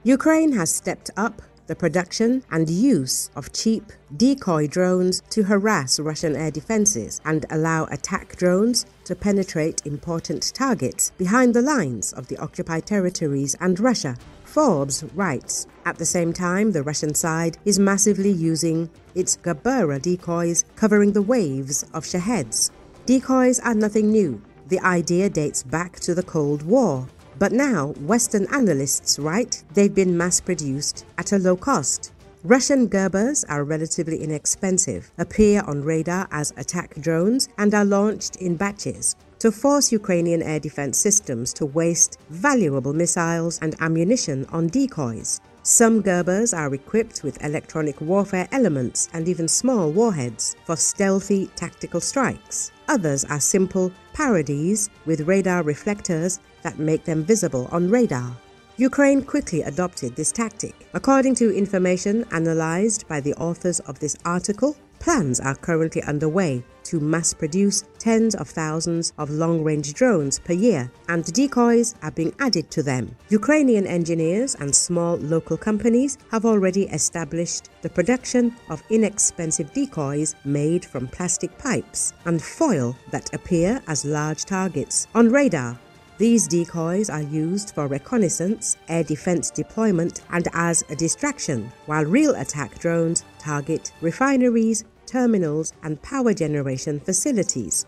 Ukraine has stepped up the production and use of cheap decoy drones to harass Russian air defenses and allow attack drones to penetrate important targets behind the lines of the occupied territories and Russia. Forbes writes, at the same time, the Russian side is massively using its Gerbera decoys covering the waves of Shaheds. Decoys are nothing new. The idea dates back to the Cold War. But now, Western analysts write they've been mass-produced at a low cost. Russian Gerbers are relatively inexpensive, appear on radar as attack drones, and are launched in batches to force Ukrainian air defense systems to waste valuable missiles and ammunition on decoys. Some Gerbers are equipped with electronic warfare elements and even small warheads for stealthy tactical strikes. Others are simple parodies with radar reflectors that make them visible on radar. Ukraine quickly adopted this tactic. According to information analyzed by the authors of this article, plans are currently underway to mass-produce tens of thousands of long-range drones per year, and decoys are being added to them. Ukrainian engineers and small local companies have already established the production of inexpensive decoys made from plastic pipes and foil that appear as large targets on radar. These decoys are used for reconnaissance, air defense deployment, and as a distraction, while real attack drones target refineries, terminals, and power generation facilities.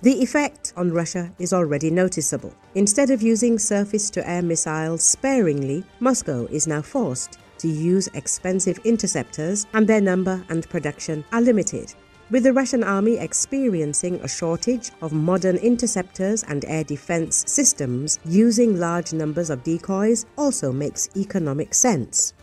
The effect on Russia is already noticeable. Instead of using surface-to-air missiles sparingly, Moscow is now forced to use expensive interceptors, and their number and production are limited. With the Russian army experiencing a shortage of modern interceptors and air defense systems, using large numbers of decoys also makes economic sense.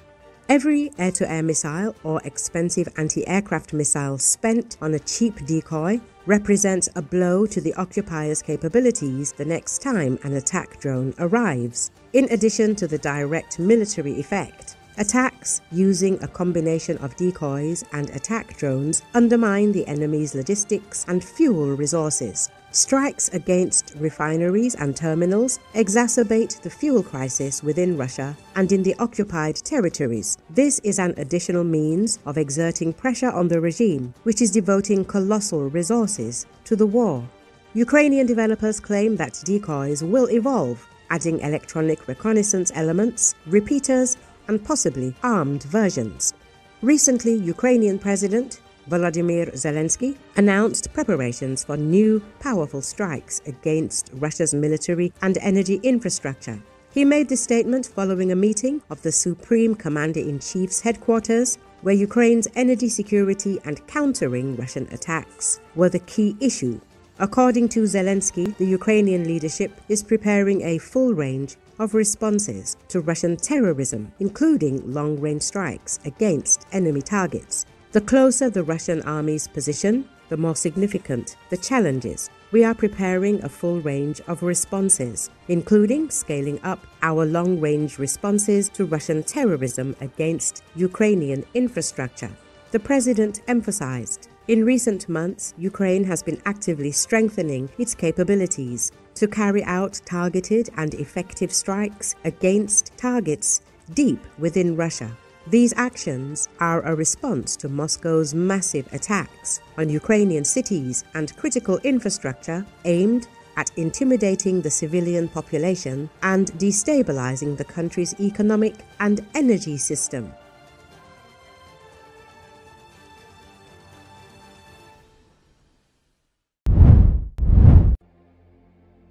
Every air-to-air missile or expensive anti-aircraft missile spent on a cheap decoy represents a blow to the occupiers' capabilities the next time an attack drone arrives. In addition to the direct military effect, attacks using a combination of decoys and attack drones undermine the enemy's logistics and fuel resources. Strikes against refineries and terminals exacerbate the fuel crisis within Russia and in the occupied territories. This is an additional means of exerting pressure on the regime, which is devoting colossal resources to the war. Ukrainian developers claim that decoys will evolve, adding electronic reconnaissance elements, repeaters, and possibly armed versions. Recently, Ukrainian President Volodymyr Zelenski announced preparations for new, powerful strikes against Russia's military and energy infrastructure. He made this statement following a meeting of the Supreme Commander-in-Chief's headquarters, where Ukraine's energy security and countering Russian attacks were the key issue. According to Zelensky, the Ukrainian leadership is preparing a full range of responses to Russian terrorism, including long-range strikes against enemy targets. The closer the Russian army's position, the more significant the challenges. We are preparing a full range of responses, including scaling up our long-range responses to Russian terrorism against Ukrainian infrastructure, the president emphasized. In recent months, Ukraine has been actively strengthening its capabilities to carry out targeted and effective strikes against targets deep within Russia. These actions are a response to Moscow's massive attacks on Ukrainian cities and critical infrastructure aimed at intimidating the civilian population and destabilizing the country's economic and energy system.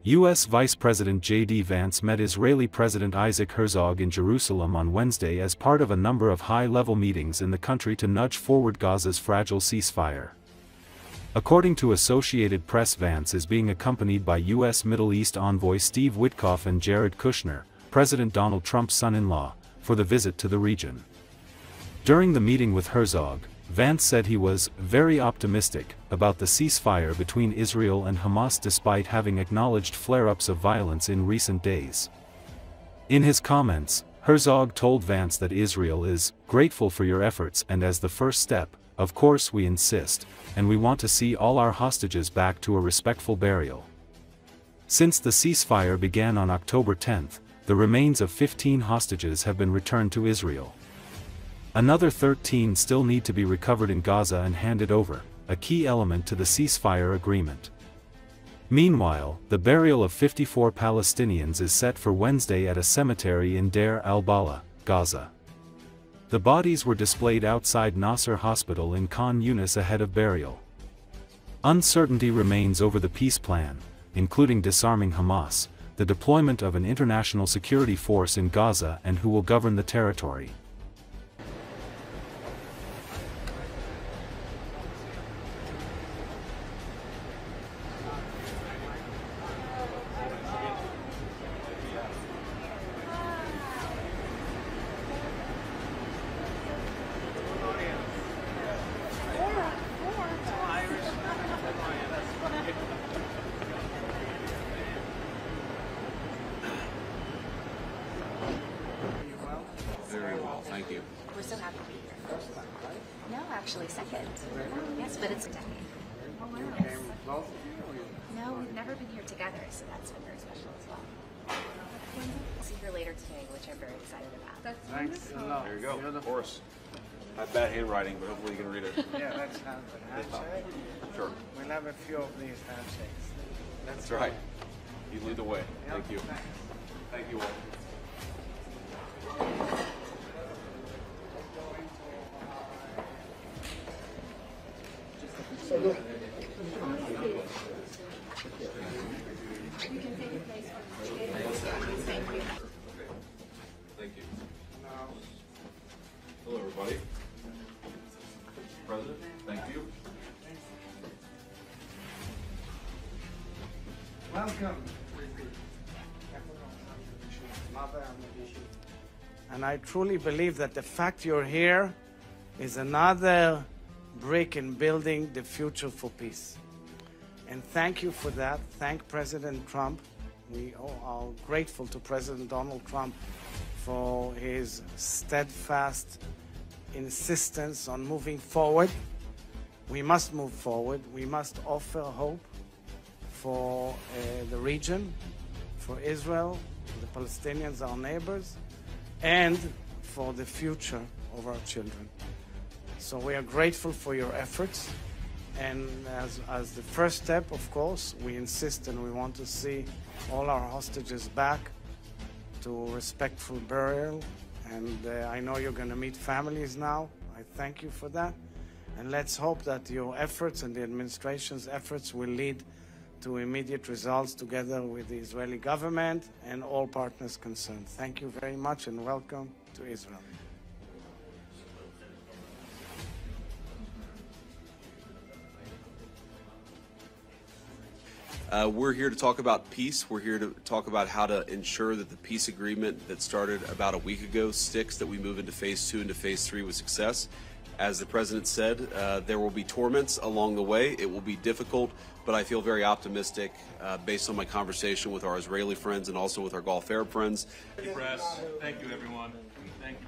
U.S. Vice President J.D. Vance met Israeli President Isaac Herzog in Jerusalem on Wednesday as part of a number of high-level meetings in the country to nudge forward Gaza's fragile ceasefire. According to Associated Press, Vance is being accompanied by U.S. Middle East envoy Steve Witkoff and Jared Kushner, President Donald Trump's son-in-law, for the visit to the region. During the meeting with Herzog, Vance said he was very optimistic about the ceasefire between Israel and Hamas despite having acknowledged flare-ups of violence in recent days. In his comments, Herzog told Vance that Israel is grateful for your efforts and as the first step, of course we insist, and we want to see all our hostages back to a respectful burial. Since the ceasefire began on October 10, the remains of 15 hostages have been returned to Israel. Another 13 still need to be recovered in Gaza and handed over, a key element to the ceasefire agreement. Meanwhile, the burial of 54 Palestinians is set for Wednesday at a cemetery in Deir al-Balah, Gaza. The bodies were displayed outside Nasser Hospital in Khan Yunis ahead of burial. Uncertainty remains over the peace plan, including disarming Hamas, the deployment of an international security force in Gaza, and who will govern the territory. Thank you. We're so happy to be here. No, actually, second. Yes, but it's a decade. Oh, wow. No, we've never been here together, so that's been very special as well. I'll see you here later today, which I'm very excited about. Thanks. There you go. Of course. I have bad handwriting, but hopefully you can read it. Yeah, let's have a handshake. Sure. We'll have a few of these handshakes. That's right. You lead the way. Thank you. Thank you all. Thank you. Hello, everybody. President, thank you. Welcome. And I truly believe that the fact you're here is another brick in building the future for peace. And thank you for that. Thank President Trump. We are grateful to President Donald Trump for his steadfast insistence on moving forward. We must move forward. We must offer hope for the region, for Israel, the Palestinians, our neighbors, and for the future of our children. So we are grateful for your efforts. And as the first step, of course, we insist and we want to see all our hostages back to respectful burial. And I know you're going to meet families now. I thank you for that. And let's hope that your efforts and the administration's efforts will lead to immediate results together with the Israeli government and all partners concerned. Thank you very much and welcome to Israel. We're here to talk about peace. We're here to talk about how to ensure that the peace agreement that started about a week ago sticks, that we move into phase 2 and to phase 3 with success. As the president said, there will be torments along the way. It will be difficult, but I feel very optimistic based on my conversation with our Israeli friends and also with our Gulf Arab friends. Thank you, press. Thank you, everyone. Thank you.